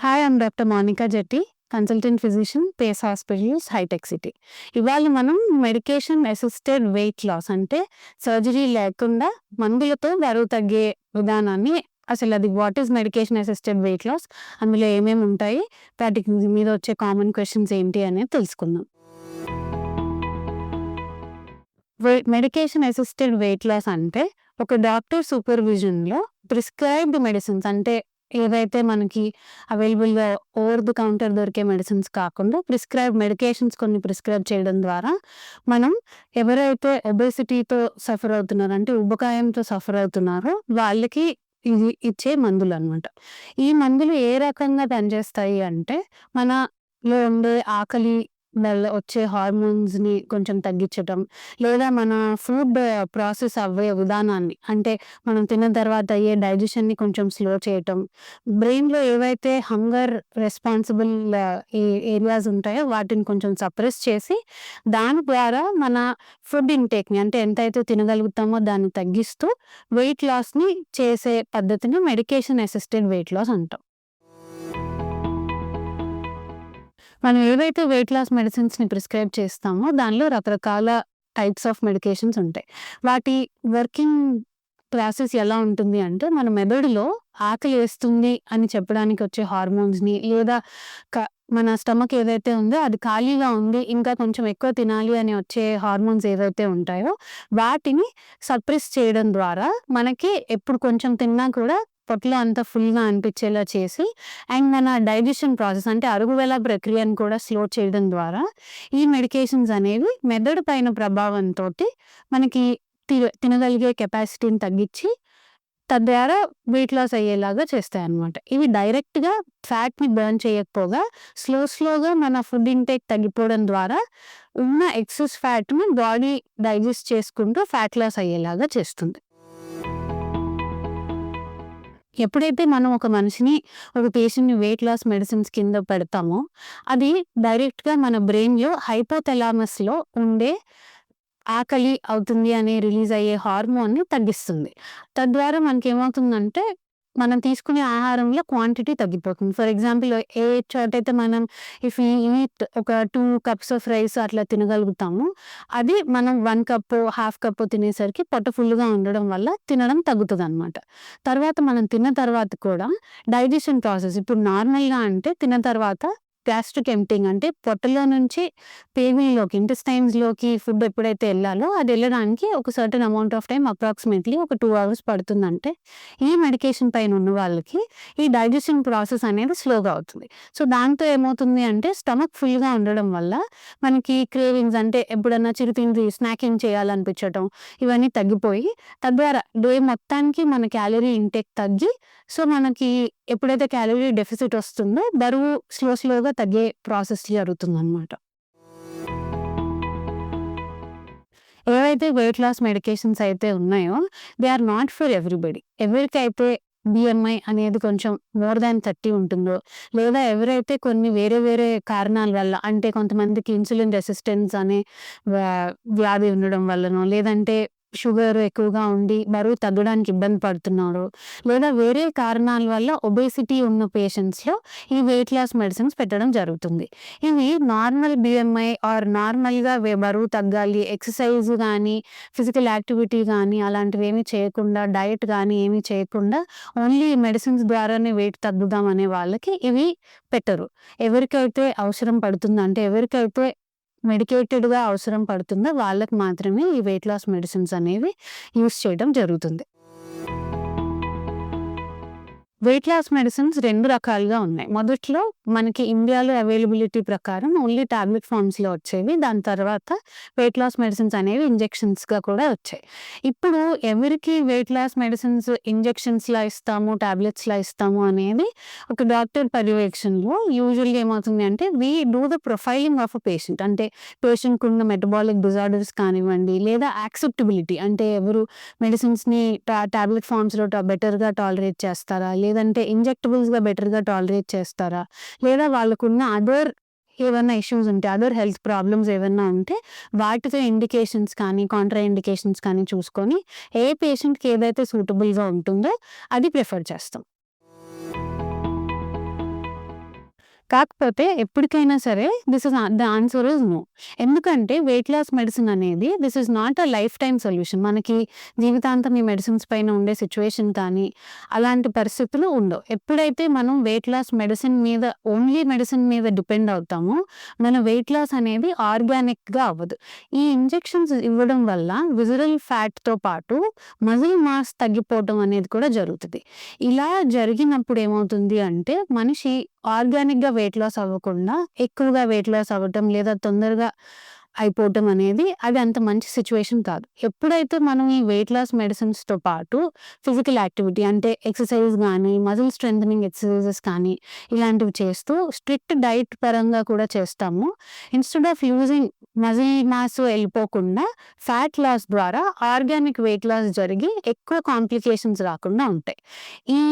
Hi, I'm doctor Monica Jetti, consultant physician, Pace hospitals, హైటెక్ సిటీ. ఇవాళ మనం మెడికేషన్ అసిస్టెడ్ వెయిట్ లాస్ అంటే సర్జరీ లేకుండా మందులతో బరువు తగ్గే విధానాన్ని, అసలు అది what is medication assisted weight loss, అందులో ఏమేమి ఉంటాయి, వాటికి మీద వచ్చే కామన్ క్వశ్చన్స్ ఏంటి అనేది తెలుసుకుందాం. మెడికేషన్ అసిస్టెడ్ వెయిట్ లాస్ అంటే ఒక డాక్టర్ సూపర్విజన్లో ప్రిస్క్రైబ్డ్ మెడిసిన్స్ అంటే ఏదైతే మనకి అవైలబుల్గా ఓవర్ ది కౌంటర్ దొరికే మెడిసిన్స్ కాకుండా ప్రిస్క్రైబ్ మెడికేషన్స్ కొన్ని ప్రిస్క్రైబ్ చేయడం ద్వారా మనం ఎవరైతే ఒబెసిటీతో సఫర్ అవుతున్నారో అంటే ఉబ్బకాయంతో సఫర్ అవుతున్నారో వాళ్ళకి ఇది ఇచ్చే మందులు అనమాట. ఈ మందులు ఏ రకంగా పనిచేస్తాయి అంటే మనలో ఉండే ఆకలి వల్ల వచ్చే హార్మోన్స్ని కొంచెం తగ్గించటం, లేదా మన ఫుడ్ ప్రాసెస్ అవ్వే విధానాన్ని అంటే మనం తిన్న తర్వాత అయ్యే డైజెషన్ని కొంచెం స్లో చేయటం, బ్రెయిన్లో ఏవైతే హంగర్ రెస్పాన్సిబుల్ ఏరియాస్ ఉంటాయో వాటిని కొంచెం సప్రెస్ చేసి దాని ద్వారా మన ఫుడ్ ఇంటేక్ని అంటే ఎంతైతే తినగలుగుతామో దాన్ని తగ్గిస్తూ వెయిట్ లాస్ని చేసే పద్ధతిని మెడికేషన్ అసిస్టెడ్ వెయిట్ లాస్ అంటాం. మనం ఏవైతే వెయిట్ లాస్ మెడిసిన్స్ని ప్రిస్క్రైబ్ చేస్తామో దానిలో రకరకాల టైప్స్ ఆఫ్ మెడికేషన్స్ ఉంటాయి. వాటి వర్కింగ్ ప్రాసెస్ ఎలా ఉంటుంది అంటే మన మెదడులో ఆకలి వేస్తుంది అని చెప్పడానికి వచ్చే హార్మోన్స్ని, లేదా మన స్టమక్ ఏదైతే ఉందో అది ఖాళీగా ఉంది ఇంకా కొంచెం ఎక్కువ తినాలి అని వచ్చే హార్మోన్స్ ఏవైతే ఉంటాయో వాటిని సప్రెస్ చేయడం ద్వారా మనకి ఎప్పుడు కొంచెం తిన్నా కూడా పొట్టలో అంతా ఫుల్గా అనిపించేలా చేసి అండ్ మన డైజెషన్ ప్రాసెస్ అంటే అరుగుదల ప్రక్రియను కూడా స్లో చేయడం ద్వారా ఈ మెడికేషన్స్ అనేవి మెదడు పైన ప్రభావంతో మనకి తినగలిగే కెపాసిటీని తగ్గించి తద్వారా వెయిట్ లాస్ అయ్యేలాగా చేస్తాయి అన్నమాట. ఇవి డైరెక్ట్గా ఫ్యాట్ని బర్న్ చేయకపోగా స్లోగా మన ఫుడ్ ఇంటేక్ తగ్గిపోవడం ద్వారా ఉన్న ఎక్సెస్ ఫ్యాట్ని బాడీ డైజెస్ట్ చేసుకుంటూ ఫ్యాట్ లాస్ అయ్యేలాగా చేస్తుంది. ఎప్పుడైతే మనం ఒక మనిషిని ఒక పేషెంట్ని వెయిట్ లాస్ మెడిసిన్స్ కింద పెడతామో అది డైరెక్ట్గా మన బ్రెయిన్లో హైపోథలామస్లో ఉండే ఆకలి అవుతుంది అని రిలీజ్ అయ్యే హార్మోన్ని తగ్గిస్తుంది. తద్వారా మనకి ఏమవుతుందంటే మనం తీసుకునే ఆహారంలో క్వాంటిటీ తగ్గిపోతుంది. ఫర్ ఎగ్జాంపుల్ ఏ చోటైతే మనం ఇఫ్ ఈట్ ఒక 2 cups ఆఫ్ రైస్ అట్లా తినగలుగుతాము, అది మనం 1 cup, ½ cup తినేసరికి పొట్ట ఫుల్గా ఉండడం వల్ల తినడం తగ్గుతుంది అనమాట. తర్వాత మనం తిన్న తర్వాత కూడా డైజెషన్ ప్రాసెస్ ఇప్పుడు నార్మల్గా అంటే తిన్న తర్వాత గ్యాస్ట్రిక్ ఎంప్టింగ్ అంటే పొట్టలో నుంచి పేగుల్లోకి ఇంటెస్టైన్స్లోకి ఫుడ్ ఎప్పుడైతే వెళ్ళాలో అది వెళ్ళడానికి ఒక certain amount of time approximately ఒక 2 hours పడుతుందంటే ఈ మెడికేషన్ పైన ఉన్న వాళ్ళకి ఈ డైజెషన్ ప్రాసెస్ అనేది స్లోగా అవుతుంది. సో దాంతో ఏమవుతుంది అంటే స్టమక్ ఫుల్గా ఉండడం వల్ల మనకి క్రేవింగ్స్ అంటే ఎప్పుడన్నా చిరుతిండి స్నాకింగ్ చేయాలనిపించటం ఇవన్నీ తగ్గిపోయి తద్వారా డే మొత్తానికి మన క్యాలరీ ఇంటేక్ తగ్గి సో మనకి ఎప్పుడైతే క్యాలరీ డెఫిసిట్ వస్తుందో బరువు స్లోగా తగ్గే ప్రాసెస్ జరుగుతుందన్నమాట. ఏవైతే వెయిట్ లాస్ మెడికేషన్స్ అయితే ఉన్నాయో they are not for everybody. ఎవరికైతే బిఎంఐ అనేది కొంచెం మోర్ దాన్ 30 ఉంటుందో, లేదా ఎవరైతే కొన్ని వేరే కారణాల వల్ల అంటే కొంతమందికి ఇన్సులిన్ రెసిస్టెన్స్ అనే వ్యాధి ఉండడం వల్లనో, లేదంటే షుగర్ ఎక్కువగా ఉండి బరువు తగ్గడానికి ఇబ్బంది పడుతున్నారు, లేదా వేరే కారణాల వల్ల ఒబేసిటీ ఉన్న పేషెంట్స్లో ఈ వెయిట్ లాస్ మెడిసిన్స్ పెట్టడం జరుగుతుంది. ఇవి నార్మల్ బిఎంఐ ఆర్ నార్మల్గా బరువు తగ్గాలి, ఎక్సర్సైజ్ కానీ ఫిజికల్ యాక్టివిటీ కానీ అలాంటివి ఏమీ చేయకుండా, డయట్ కానీ ఏమీ చేయకుండా ఓన్లీ మెడిసిన్స్ ద్వారానే వెయిట్ తగ్గుదాం అనే వాళ్ళకి ఇవి పెట్టరు. ఎవరికైతే అవసరం పడుతుందో అంటే ఎవరికైతే మెడికేటెడ్గా అవసరం పడుతుందో వాళ్ళకి మాత్రమే ఈ వెయిట్ లాస్ మెడిసిన్స్ అనేవి యూస్ చేయడం జరుగుతుంది. వెయిట్ లాస్ మెడిసిన్స్ 2 రకాలుగా ఉన్నాయి. మొదట్లో మనకి ఇండియాలో అవైలబిలిటీ ప్రకారం ఓన్లీ టాబ్లెట్ ఫామ్స్లో వచ్చేవి, దాని తర్వాత వెయిట్ లాస్ మెడిసిన్స్ అనేవి ఇంజెక్షన్స్గా కూడా వచ్చాయి. ఇప్పుడు ఎవరికి వెయిట్ లాస్ మెడిసిన్స్ ఇంజెక్షన్స్లా ఇస్తాము, టాబ్లెట్స్లా ఇస్తాము అనేది ఒక డాక్టర్ పర్యవేక్షణలో యూజువల్గా ఏమవుతుంది అంటే we do the profiling of a patient. అంటే పేషెంట్కి ఉన్న మెటబాలిక్ డిజార్డర్స్ కానివ్వండి, లేదా యాక్సెప్టబిలిటీ అంటే ఎవరు మెడిసిన్స్ని టాబ్లెట్ ఫామ్స్లో బెటర్గా టాలరేట్ చేస్తారా, లేదంటే ఇంజెక్టబుల్స్గా బెటర్గా టాలరేట్ చేస్తారా, లేదా వాళ్ళకున్న అదర్ ఏవన్నా ఇష్యూస్ ఉంటే అదర్ హెల్త్ ప్రాబ్లమ్స్ ఏవన్నా ఉంటే వాటితో ఇండికేషన్స్ కానీ కాంట్రా ఇండికేషన్స్ కానీ చూసుకొని ఏ పేషెంట్కి ఏదైతే సూటబుల్గా ఉంటుందో అది ప్రిఫర్ చేస్తాం. కాకపోతే ఎప్పటికైనా సరే ద ఆన్సర్ ఈజ్ నో. ఎందుకంటే వెయిట్ లాస్ మెడిసిన్ అనేది this is not a life time solution. మనకి జీవితాంతం ఈ మెడిసిన్స్ పైన ఉండే సిచ్యువేషన్ కానీ అలాంటి పరిస్థితులు ఉండవు. ఎప్పుడైతే మనం వెయిట్ లాస్ ఓన్లీ మెడిసిన్ మీద డిపెండ్ అవుతామో మన వెయిట్ లాస్ అనేది ఆర్గానిక్గా అవ్వదు. ఈ ఇంజెక్షన్స్ ఇవ్వడం వల్ల విజరల్ ఫ్యాట్తో పాటు మజిల్ మాస్ తగ్గిపోవడం అనేది కూడా జరుగుతుంది. ఇలా జరిగినప్పుడు ఏమవుతుంది అంటే మనిషి ఆర్గానిక్గా వెయిట్ లాస్ అవ్వకుండా ఎక్కువగా వెయిట్ లాస్ అవ్వటం లేదా తొందరగా అయిపోవటం అనేది అది అంత మంచి సిచ్యువేషన్ కాదు. ఎప్పుడైతే మనం ఈ వెయిట్ లాస్ మెడిసిన్స్తో పాటు ఫిజికల్ యాక్టివిటీ అంటే ఎక్సర్సైజ్ కానీ మజిల్ స్ట్రెంథనింగ్ ఎక్సర్సైజెస్ కానీ ఇలాంటివి చేస్తూ స్ట్రిక్ట్ డైట్ పరంగా కూడా చేస్తాము. Instead of using muscle mass వెళ్ళిపోకుండా ఫ్యాట్ లాస్ ద్వారా ఆర్గానిక్ వెయిట్ లాస్ జరిగి ఎక్కువ కాంప్లికేషన్స్ రాకుండా ఉంటాయి. ఈ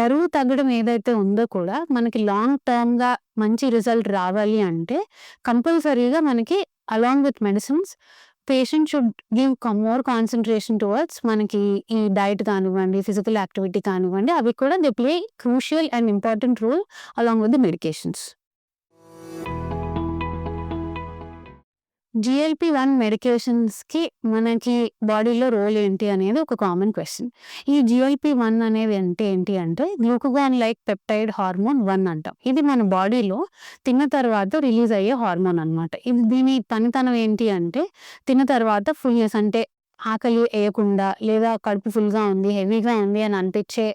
బరువు తగ్గడం ఏదైతే ఉందో కూడా మనకి లాంగ్ టర్మ్గా మంచి రిజల్ట్ రావాలి అంటే కంపల్సరీగా మనకి along with medicines patient should give more concentration towards మనకి ఈ డైట్ కానివ్వండి ఫిజికల్ యాక్టివిటీ కానివ్వండి అవి కూడా they play crucial and important role along with the medications. GLP-1 మెడికేషన్స్కి మనకి బాడీలో రోల్ ఏంటి అనేది ఒక కామన్ క్వశ్చన్. ఈ GLP-1 అనేది ఏంటి అంటే గ్లూకగాన్ లైక్ పెప్టైడ్ హార్మోన్ 1 అంటాం. ఇది మన బాడీలో తిన్న తర్వాత రిలీజ్ అయ్యే హార్మోన్ అనమాట. దీని పనితనం ఏంటి అంటే తిన్న తర్వాత ఫుల్నెస్ అంటే ఆకలి వేయకుండా లేదా కడుపు ఫుల్గా ఉంది హెవీగా ఉంది అని అనిపించే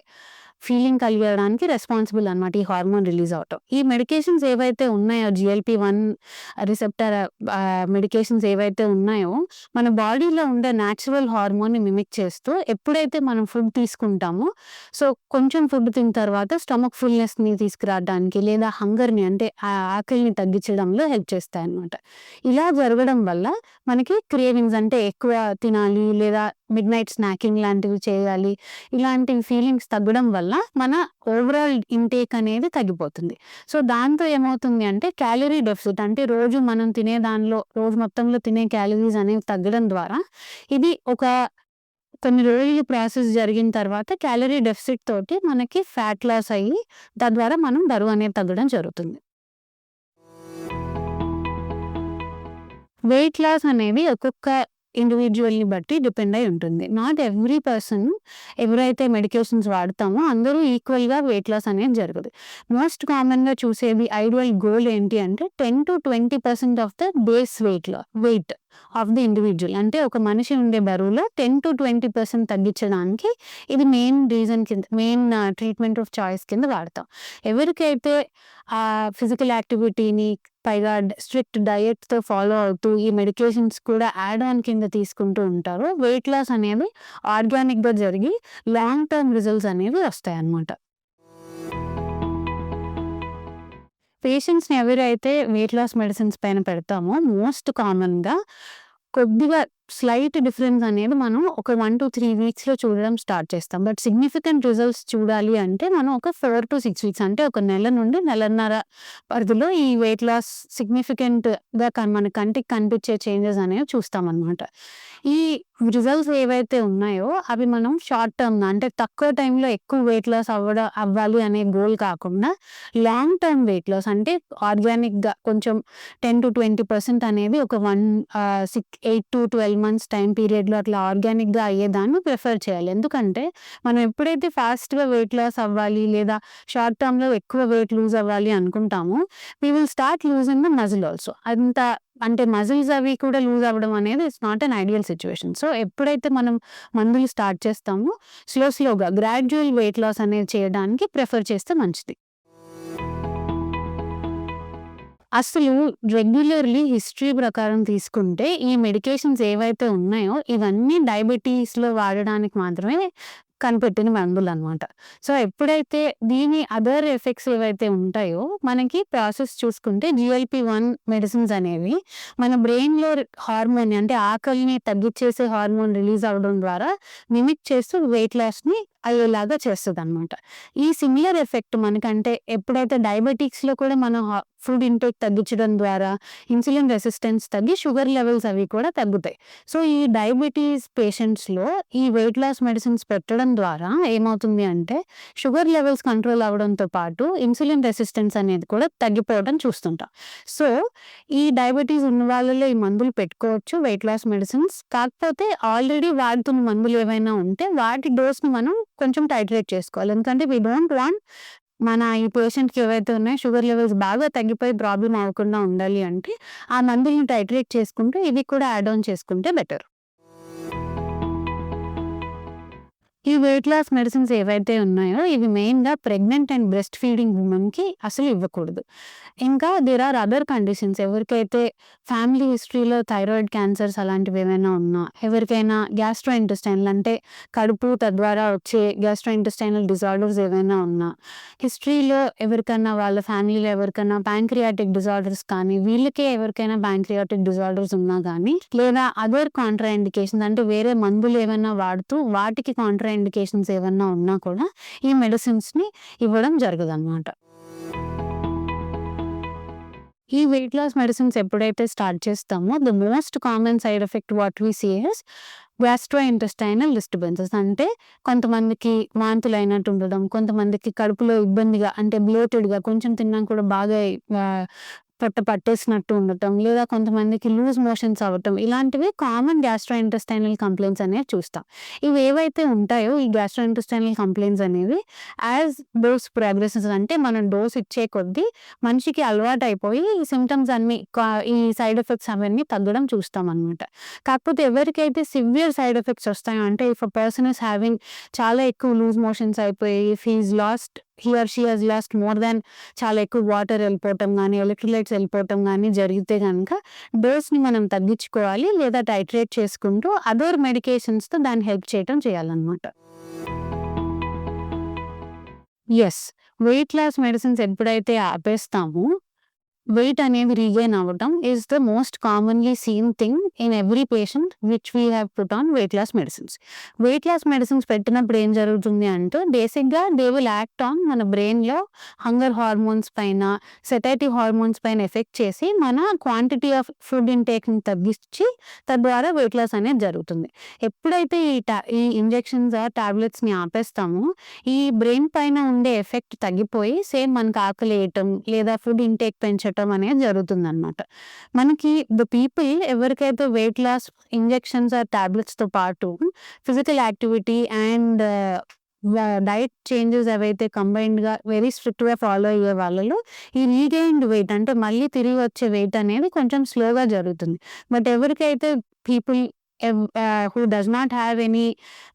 ఫీలింగ్ కలిగడానికి రెస్పాన్సిబుల్ అనమాట ఈ హార్మోన్ రిలీజ్ అవటం. ఈ మెడికేషన్స్ ఏవైతే ఉన్నాయో GLP-1 రిసెప్టర్ మెడికేషన్స్ ఏవైతే ఉన్నాయో మన బాడీలో ఉండే న్యాచురల్ హార్మోన్ని మిమిక్ చేస్తూ ఎప్పుడైతే మనం ఫుడ్ తీసుకుంటామో సో కొంచెం ఫుడ్ తిన్న తర్వాత స్టమక్ ఫుల్నెస్ని తీసుకురావడానికి లేదా హంగర్ని అంటే ఆకలిని తగ్గించడంలో హెల్ప్ చేస్తాయి అన్నమాట. ఇలా జరగడం వల్ల మనకి క్రేవింగ్స్ అంటే ఎక్కువ తినాలి లేదా మిడ్ నైట్ స్నాకింగ్ లాంటివి చేయాలి ఇలాంటి ఫీలింగ్స్ తగ్గడం వల్ల మన ఓవరాల్ ఇంటేక్ అనేది తగ్గిపోతుంది. సో దాంతో ఏమవుతుంది అంటే క్యాలరీ డెఫిసిట్ అంటే రోజు మనం తినే దానిలో రోజు మొత్తంలో తినే క్యాలరీస్ అనేవి తగ్గడం ద్వారా ఇది ఒక కొన్ని రోజులు ప్రాసెస్ జరిగిన తర్వాత క్యాలరీ డెఫిసిట్ తోటి మనకి ఫ్యాట్ లాస్ అయ్యి తద్వారా మనం బరువు అనేది తగ్గడం జరుగుతుంది. వెయిట్ లాస్ అనేది ఒక్కొక్క ఇండివిజువల్ని బట్టి డిపెండ్ అయి ఉంటుంది. నాట్ ఎవ్రీ పర్సన్ ఎవరైతే మెడికేషన్స్ వాడతామో అందరూ ఈక్వల్గా వెయిట్ లాస్ అనేది జరగదు. మోస్ట్ కామన్గా చూసేది ఐడియల్ గోల్ ఏంటి అంటే 10-20% of the base weight of the individual అంటే ఒక మనిషి ఉండే బరువులో 10-20% తగ్గించడానికి ఇది మెయిన్ రీజన్ కింద మెయిన్ ట్రీట్మెంట్ ఆఫ్ చాయిస్ కింద వాడతాం. ఎవరికైతే ఫిజికల్ యాక్టివిటీని పైగా స్ట్రిక్ట్ డయట్తో ఫాలో అవుతూ ఈ మెడికేషన్స్ కూడా యాడ్ ఆన్ కింద తీసుకుంటూ ఉంటారో వెయిట్ లాస్ అనేది ఆర్గానిక్గా జరిగి లాంగ్ టర్మ్ రిజల్ట్స్ అనేవి వస్తాయి అన్నమాట. పేషెంట్స్ని ఎవరైతే వెయిట్ లాస్ మెడిసిన్స్ పైన పెడతామో మోస్ట్ కామన్గా కొద్దిగా స్లైట్ డిఫరెన్స్ అనేది మనం ఒక 1-3 వీక్స్లో చూడడం స్టార్ట్ చేస్తాం. బట్ సిగ్నిఫికెంట్ రిజల్ట్స్ చూడాలి అంటే మనం ఒక 4-6 వీక్స్ అంటే ఒక నెల నుండి నెలన్నర పరిధిలో ఈ వెయిట్ లాస్ సిగ్నిఫికెంట్గా మన కంటికి కనిపించే చేంజెస్ అనేవి చూస్తామన్నమాట. ఈ రిజల్ట్స్ ఏవైతే ఉన్నాయో అవి మనం షార్ట్ టర్మ్ అంటే తక్కువ టైంలో ఎక్కువ వెయిట్ లాస్ అవ్వాలి అనే గోల్ కాకుండా లాంగ్ టర్మ్ వెయిట్ లాస్ అంటే ఆర్గానిక్గా కొంచెం 10-20% అనేది ఒక 8-12 months టైం పీరియడ్లో అట్లా ఆర్గానిక్గా అయ్యేదాన్ని ప్రిఫర్ చేయాలి. ఎందుకంటే మనం ఎప్పుడైతే ఫాస్ట్గా వెయిట్ లాస్ అవ్వాలి లేదా షార్ట్ టర్మ్లో ఎక్కువ వెయిట్ లూజ్ అవ్వాలి అనుకుంటామో we will start losing the muscle also. అంటే మజిల్స్ అవి కూడా లూజ్ అవ్వడం అనేది it's not an ideal situation. So ఎప్పుడైతే మనం మందులు స్టార్ట్ చేస్తామో స్లోగా గ్రాడ్యువల్ వెయిట్ లాస్ అనేది చేయడానికి ప్రిఫర్ చేస్తే మంచిది. అసలు రెగ్యులర్లీ హిస్టరీ ప్రకారం తీసుకుంటే ఈ మెడికేషన్స్ ఏవైతే ఉన్నాయో ఇవన్నీ డయాబెటీస్లో వాడడానికి మాత్రమే కనిపెట్టిన మందులు అనమాట. సో ఎప్పుడైతే దీని అదర్ ఎఫెక్ట్స్ ఏవైతే ఉంటాయో మనకి ప్రాసెస్ చూసుకుంటే GLP-1 మెడిసిన్స్ అనేవి మన బ్రెయిన్లో హార్మోన్ అంటే ఆకలిని తగ్గించేసే హార్మోన్ రిలీజ్ అవ్వడం ద్వారా మిమిక్ చేస్తూ వెయిట్ లాస్ని అయ్యేలాగా చేస్తదనమాట. ఈ సిమిలర్ ఎఫెక్ట్ మనకంటే ఎప్పుడైతే డయాబెటిక్స్‌లో కూడా మనం ఫుడ్ ఇంటేక్ తగ్గించడం ద్వారా ఇన్సులిన్ రెసిస్టెన్స్ తగ్గి షుగర్ లెవెల్స్ అవి కూడా తగ్గుతాయి. సో, ఈ డయాబెటీస్ పేషెంట్స్‌లో ఈ వెయిట్ లాస్ మెడిసిన్స్ పెట్టడం ద్వారా ఏమవుతుంది అంటే షుగర్ లెవెల్స్ కంట్రోల్ అవ్వడంతో పాటు ఇన్సులిన్ రెసిస్టెన్స్ అనేది కూడా తగ్గిపోవడం చూస్తుంటాం. సో, ఈ డయాబెటీస్ ఉన్న వాళ్ళలో ఈ మందులు పెట్టుకోవచ్చు వెయిట్ లాస్ మెడిసిన్స్. కాకపోతే ఆల్రెడీ వాడుతున్న మందులు ఏవైనా ఉంటే వాటి డోస్‌ని మనం కొంచెం టైట్రేట్ చేసుకోవాలి. ఎందుకంటే వి డోంట్ వాంట్ మన ఈ పేషెంట్‌కి ఏవైతే ఉన్నాయో షుగర్ లెవెల్స్ బాగా తగ్గిపోయి ప్రాబ్లమ్ అవ్వకుండా ఉండాలి అంటే ఆ మందుల్ని టైట్రేట్ చేసుకుంటూ ఇవి కూడా యాడ్ ఆన్ చేసుకుంటే బెటర్. ఈ వెయిట్ లాస్ మెడిసిన్స్ ఏవైతే ఉన్నాయో ఇవి మెయిన్‌గా ప్రెగ్నెంట్ అండ్ బ్రెస్ట్ ఫీడింగ్ వుమెన్‌కి అసలు ఇవ్వకూడదు. ఇంకా దేర్ ఆర్ అదర్ కండిషన్స్ ఎవరికైతే ఫ్యామిలీ హిస్టరీలో థైరాయిడ్ క్యాన్సర్స్ అలాంటివి ఏమైనా ఉన్నా, ఎవరికైనా గ్యాస్ట్రోఇంటెస్టైనల్ అంటే కడుపు తద్వారా వచ్చే గ్యాస్ట్రోఇంటెస్టైనల్ డిజార్డర్స్ ఏవైనా ఉన్నా, హిస్టరీలో ఎవరికన్నా వాళ్ళ ఫ్యామిలీలో ఎవరికన్నా ప్యాంక్రియాటిక్ డిజార్డర్స్ కానీ, వీళ్ళకే ఎవరికైనా ప్యాంక్రియాటిక్ డిజార్డర్స్ ఉన్నా గానీ, లేదా అదర్ కాంట్రా ఇండికేషన్స్ అంటే వేరే మందులు ఏమైనా వాడుతూ వాటికి కాంట్రా ఇండికేషన్స్ ఏవన్నా ఉన్నా కూడా ఈ మెడిసిన్స్‌ని ఇవ్వడం జరగదనమాట. ఈ వెయిట్ లాస్ మెడిసిన్స్ ఎప్పుడైతే స్టార్ట్ చేస్తామో the most common side effect what we see is gastrointestinal disturbances. అంటే కొంతమందికి వాంతులైనట్టు ఉండడం, కొంతమందికి కడుపులో ఇబ్బందిగా అంటే బ్లోటెడ్‌గా కొంచెం తిన్నా కూడా బాగా పొట్ట పట్టేసినట్టు ఉండటం, లేదా కొంతమందికి లూజ్ మోషన్స్ అవ్వటం, ఇలాంటివి కామన్ గ్యాస్ట్రోఇంటెస్టైనల్ కంప్లెయింట్స్ అనేవి చూస్తాం. ఇవి ఏవైతే ఉంటాయో ఈ గ్యాస్ట్రోఇంటెస్టైనల్ కంప్లెయింట్స్ అనేవి యాజ్ డోస్ ప్రోగ్రెసెస్ అంటే మనం డోస్ ఇచ్చే కొద్దీ మనిషికి అలవాటైపోయి ఈ సింప్టమ్స్ అన్నీ ఈ సైడ్ ఎఫెక్ట్స్ అవన్నీ తగ్గడం చూస్తామనమాట. కాకపోతే ఎవరికైతే సివియర్ సైడ్ ఎఫెక్ట్స్ వస్తాయో అంటే if a person is having చాలా ఎక్కువ లూజ్ మోషన్స్ అయిపోయి if he is lost he or she has last more than చాలా ఎక్కువ వాటర్ వెళ్ళిపోవటం గానీ, ఎలక్ట్రోలైట్స్ వెళ్ళిపోవటం గానీ జరిగితే గనక డోస్‌ని మనం తగ్గించుకోవాలి లేదా టైట్రేట్ చేసుకుంటూ అదర్ మెడికేషన్స్‌తో దాన్ని హెల్ప్ చేయటం చేయాలనమాట. యెస్. వెయిట్ లాస్ మెడిసిన్స్ ఎప్పుడైతే ఆపేస్తామో వెయిట్ అనేది రీగెయిన్ అవ్వటం is the most commonly seen thing in every patient which we have put on weight loss medicines. Weight loss medicines పెట్టినప్పుడు ఏం జరుగుతుంది అంటే బేసిక్‌గా దే విల్ యాక్ట్ ఆన్ మన బ్రెయిన్‌లో హంగర్ హార్మోన్స్ పైన, సెటైటీ హార్మోన్స్ పైన ఎఫెక్ట్ చేసి మన క్వాంటిటీ ఆఫ్ ఫుడ్ ఇంటేక్‌ని తగ్గించి తద్వారా వెయిట్ లాస్ అనేది జరుగుతుంది. ఎప్పుడైతే ఈ ఇంజెక్షన్స్ టాబ్లెట్స్‌ని ఆపేస్తామో ఈ బ్రెయిన్ పైన ఉండే ఎఫెక్ట్ తగ్గిపోయి సేమ్ మనకు ఆకలేయటం లేదా ఫుడ్ ఇంటేక్ పెంచటం అనేది జరుగుతుందనమాట. మనకి ద పీపుల్ ఎవరికైతే వెయిట్ లాస్ ఇంజెక్షన్స్ టాబ్లెట్స్‌తో పాటు physical activity and diet changes ఏవైతే కంబైన్డ్‌గా వెరీ స్ట్రిక్ట్‌గా ఫాలో అయ్యే వాళ్ళలో ఈ రీగెయిన్డ్ వెయిట్ అంటే మళ్ళీ తిరిగి వచ్చే వెయిట్ అనేది కొంచెం స్లోగా జరుగుతుంది. బట్ ఎవరికైతే people who does not have any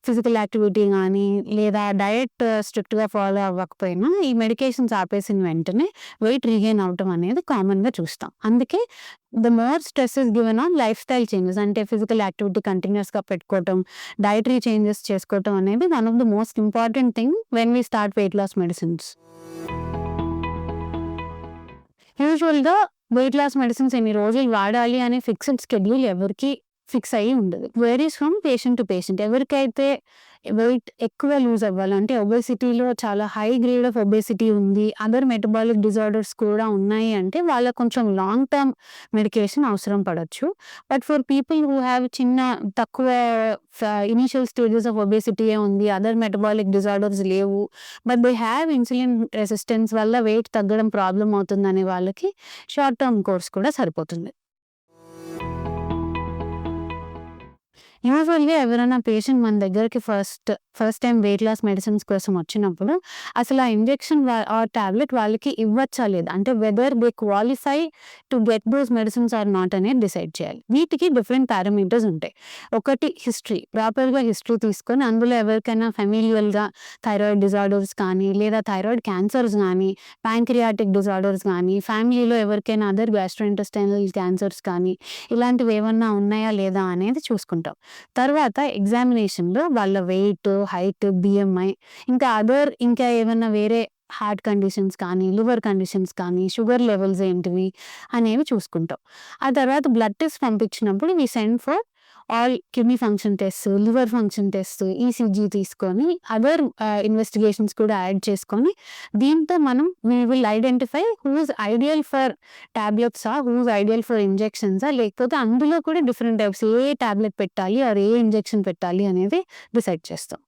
physical activity గానీ లేదా డయట్ స్ట్రిక్ట్‌గా ఫాలో అవ్వకపోయినా ఈ మెడికేషన్స్ ఆపేసిన వెంటనే వెయిట్ రీగెయిన్ అవ్వటం అనేది కామన్‌గా చూస్తాం. అందుకే the more stress is given on lifestyle changes అంటే ఫిజికల్ యాక్టివిటీ కంటిన్యూయస్‌గా పెట్టుకోవటం, డైటరీ చేంజెస్ చేసుకోవటం అనేది one of the most important thing when we start weight loss medicines. యూజువల్‌గా వెయిట్ లాస్ మెడిసిన్స్ ఎన్ని రోజులు వాడాలి అనే ఫిక్స్డ్ షెడ్యూల్ ఎవరికీ ఫిక్స్ అయ్యి ఉండదు. Varies from patient to patient. ఎవరికైతే వెయిట్ ఎక్కువ లూజ్ అవ్వాలి అంటే ఒబేసిటీలో చాలా హై గ్రేడ్ ఆఫ్ ఒబేసిటీ ఉంది, అదర్ మెటబాలిక్ డిజార్డర్స్ కూడా ఉన్నాయి అంటే వాళ్ళకి కొంచెం లాంగ్ టర్మ్ మెడికేషన్ అవసరం పడొచ్చు. But for people who have తక్కువ ఇనీషియల్ స్టేజెస్ ఆఫ్ ఒబేసిటీయే ఉంది, అదర్ మెటబాలిక్ డిజార్డర్స్ లేవు, but they have insulin resistance వల్ల వెయిట్ తగ్గడం ప్రాబ్లమ్ అవుతుందనే వాళ్ళకి షార్ట్ టర్మ్ కోర్స్ కూడా సరిపోతుంది. యూజువల్‌గా ఎవరైనా పేషెంట్ మన దగ్గరికి first time weight loss medicines కోసం వచ్చినప్పుడు అసలు ఆ ఇంజెక్షన్ ఆర్ టాబ్లెట్ వాళ్ళకి ఇవ్వచ్చా లేదా అంటే whether they qualify to get those medicines or not అనేది డిసైడ్ చేయాలి. వీటికి డిఫరెంట్ పారామీటర్స్ ఉంటాయి. ఒకటి హిస్టరీ, ప్రాపర్‌గా హిస్టరీ తీసుకొని అందులో ఎవరికైనా ఫెమిలియల్‌గా థైరాయిడ్ డిజార్డర్స్ కానీ లేదా థైరాయిడ్ క్యాన్సర్స్ కానీ, ప్యాంక్రియాటిక్ డిజార్డర్స్ కానీ, ఫ్యామిలీలో ఎవరికైనా అదర్ గ్యాస్ట్రోఇంటెస్టైనల్ క్యాన్సర్స్ కానీ ఇలాంటివి ఏమన్నా ఉన్నాయా లేదా అనేది చూసుకుంటాం. తర్వాత ఎగ్జామినేషన్‌లో వాళ్ళ వెయిట్, హైట్, బిఎంఐ ఇంకా ఏమన్నా వేరే హార్ట్ కండిషన్స్ కానీ, లివర్ కండిషన్స్ కానీ, షుగర్ లెవెల్స్ ఏంటివి అనేవి చూసుకుంటాం. ఆ తర్వాత బ్లడ్ టెస్ట్ పంపించినప్పుడు we send for all kidney function test, liver function test, ECG తీసుకొని అదర్ ఇన్వెస్టిగేషన్స్ కూడా యాడ్ చేసుకొని దీంతో మనం we will identify who is ideal for టాబ్లెట్సా, హూ ఈజ్ ఐడియల్ ఫర్ ఇంజెక్షన్సా, లేకపోతే అందులో కూడా డిఫరెంట్ టైప్స్ ఏ టాబ్లెట్ పెట్టాలి ఆర్ ఏ ఇంజెక్షన్ పెట్టాలి అనేది డిసైడ్ చేస్తాం.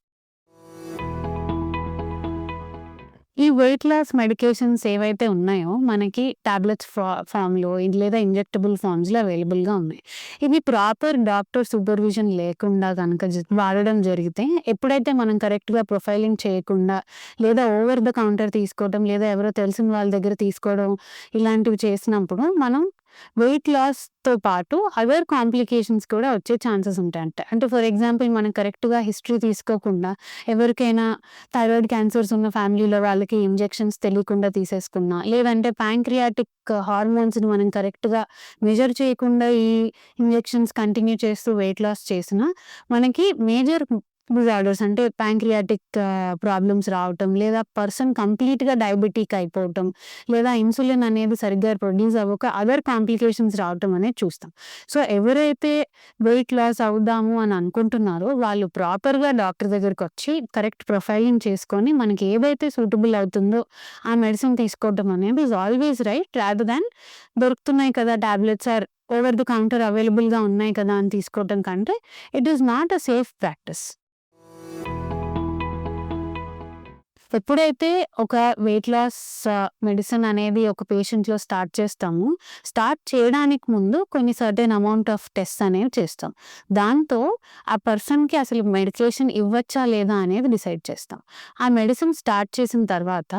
ఈ వెయిట్ లాస్ మెడికేషన్స్ ఏవైతే ఉన్నాయో మనకి టాబ్లెట్స్ ఫామ్‌లో లేదా ఇంజెక్టబుల్ ఫార్మ్స్‌లో అవైలబుల్‌గా ఉన్నాయి. ఇవి ప్రాపర్ డాక్టర్ సూపర్విజన్ లేకుండా కనుక వాడడం జరిగితే ఎప్పుడైతే మనం కరెక్ట్‌గా ప్రొఫైలింగ్ చేయకుండా లేదా ఓవర్ ద కౌంటర్ తీసుకోవడం లేదా ఎవరో తెలిసిన వాళ్ళ దగ్గర తీసుకోవడం ఇలాంటివి చేసినప్పుడు మనం వెయిట్ లాస్‌తో పాటు అదర్ కాంప్లికేషన్స్ కూడా వచ్చే ఛాన్సెస్ ఉంటాయంట. అంటే ఫర్ ఎగ్జాంపుల్ మనం కరెక్ట్‌గా హిస్టరీ తీసుకోకుండా ఎవరికైనా థైరాయిడ్ క్యాన్సర్స్ ఉన్న ఫ్యామిలీలో వాళ్ళకి ఇంజెక్షన్స్ తెలియకుండా తీసేసుకున్నా, లేదంటే ప్యాంక్రియాటిక్ హార్మోన్స్‌ని మనం కరెక్ట్‌గా మెజర్ చేయకుండా ఈ ఇంజెక్షన్స్ కంటిన్యూ చేస్తూ వెయిట్ లాస్ చేసినా మనకి మేజర్ డిజార్డర్స్ అంటే ప్యాంక్రియాటిక్ ప్రాబ్లమ్స్ రావటం, లేదా పర్సన్ కంప్లీట్‌గా డయాబెటిక్ అయిపోవటం, లేదా ఇన్సులిన్ అనేది సరిగ్గా ప్రొడ్యూస్ అవ్వక అదర్ కాంప్లికేషన్స్ రావటం అనేది చూస్తాం. సో ఎవరైతే వెయిట్ లాస్ అవుదాము అని అనుకుంటున్నారో వాళ్ళు ప్రాపర్‌గా డాక్టర్ దగ్గరకొచ్చి కరెక్ట్ ప్రొఫైలింగ్ చేసుకొని మనకి ఏదైతే సూటబుల్ అవుతుందో ఆ మెడిసిన్ తీసుకోవటం అనేది is always right rather than దొరుకుతున్నాయి కదా tablets are over the counter అవైలబుల్‌గా ఉన్నాయి కదా అని తీసుకోవటం కంటే it is not a safe practice. ఎప్పుడైతే ఒక వెయిట్ లాస్ మెడిసిన్ అనేది ఒక పేషెంట్‌లో స్టార్ట్ చేస్తామో, స్టార్ట్ చేయడానికి ముందు కొన్ని సర్టెన్ అమౌంట్ ఆఫ్ టెస్ట్స్ అనేవి చేస్తాం. దాంతో ఆ పర్సన్‌కి అసలు మెడికేషన్ ఇవ్వచ్చా లేదా అనేది డిసైడ్ చేస్తాం. ఆ మెడిసిన్ స్టార్ట్ చేసిన తర్వాత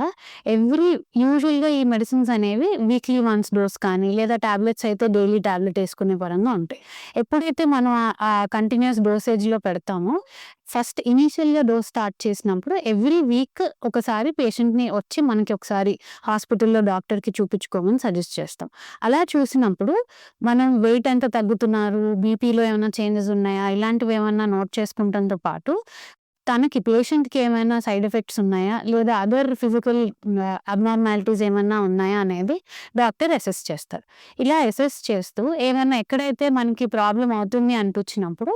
యూజువల్‌గా ఈ మెడిసిన్స్ అనేవి వీక్లీ వన్స్ డోస్ కానీ లేదా టాబ్లెట్స్ అయితే డైలీ టాబ్లెట్ వేసుకునే పరంగా ఉంటాయి. ఎప్పుడైతే మనం ఆ కంటిన్యూయస్ డోసేజ్‌లో పెడతామో ఫస్ట్ ఇనీషియల్‌గా డోస్ స్టార్ట్ చేసినప్పుడు ఎవ్రీ వీక్ ఒకసారి పేషెంట్‌ని వచ్చి మనకి ఒకసారి హాస్పిటల్‌లో డాక్టర్‌కి చూపించుకోమని సజెస్ట్ చేస్తాం. అలా చూసినప్పుడు మనం వెయిట్ ఎంత తగ్గుతున్నారు, బీపీలో ఏమైనా చేంజెస్ ఉన్నాయా, ఇలాంటివి ఏమన్నా నోట్ చేసుకుంటంతో పాటు తనకి పేషెంట్‌కి ఏమైనా సైడ్ ఎఫెక్ట్స్ ఉన్నాయా, లేదా అదర్ ఫిజికల్ అబ్నార్మాలిటీస్ ఏమన్నా ఉన్నాయా అనేది డాక్టర్ అసెస్ చేస్తారు. ఇలా అసెస్ చేస్తూ ఏమైనా ఎక్కడైతే మనకి ప్రాబ్లమ్ అవుతుంది అనిపించినప్పుడు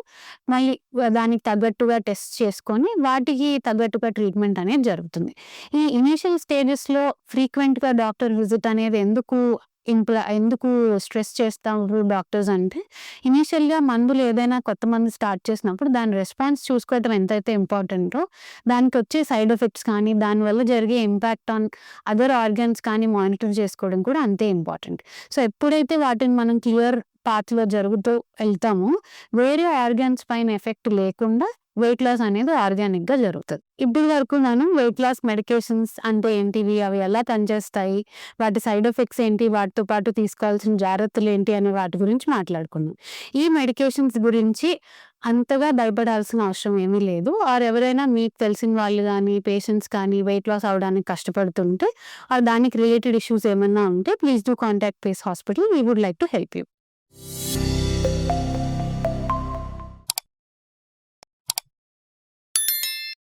మళ్ళీ దానికి తగ్గట్టుగా టెస్ట్ చేసుకొని వాటికి తగ్గట్టుగా ట్రీట్మెంట్ అనేది జరుగుతుంది. ఈ ఇనీషియల్ స్టేజెస్‌లో ఫ్రీక్వెంట్‌గా డాక్టర్ విజిట్ అనేది ఎందుకు స్ట్రెస్ చేస్తారు డాక్టర్స్ అంటే, ఇనీషియల్‌గా మందులు ఏదైనా కొత్త మందు స్టార్ట్ చేసినప్పుడు దాని రెస్పాన్స్ చూసుకోవటం ఎంతైతే ఇంపార్టెంటో, దానికొచ్చే సైడ్ ఎఫెక్ట్స్ కానీ, దానివల్ల జరిగే ఇంపాక్ట్ ఆన్ అదర్ ఆర్గాన్స్ కానీ మానిటర్ చేసుకోవడం కూడా అంతే ఇంపార్టెంట్. సో ఎప్పుడైతే వాటిని మనం క్లియర్ పాత్‌లో జరుగుతూ వెళ్తామో, వేరే ఆర్గాన్స్ పైన ఎఫెక్ట్ లేకుండా వెయిట్ లాస్ అనేది ఆర్గానిక్‌గా జరుగుతది. ఇప్పటి వరకు మనం వెయిట్ లాస్ మెడికేషన్స్ అంటే ఏంటివి, అవి ఎలా పనిచేస్తాయి, వాటి సైడ్ ఎఫెక్ట్స్ ఏంటి, వాటితో పాటు తీసుకోవాల్సిన జాగ్రత్తలు ఏంటి అనే వాటి గురించి మాట్లాడుకున్నాం. ఈ మెడికేషన్స్ గురించి అంతగా భయపడాల్సిన అవసరం ఏమీ లేదు. ఆర్ ఎవరైనా మీకు తెలిసిన వాళ్ళు గానీ, పేషెంట్స్ కానీ వెయిట్ లాస్ అవ్వడానికి కష్టపడుతుంటే దానికి రిలేటెడ్ ఇష్యూస్ ఏమన్నా ఉంటే please do contact Pace hospital. We would like to help you.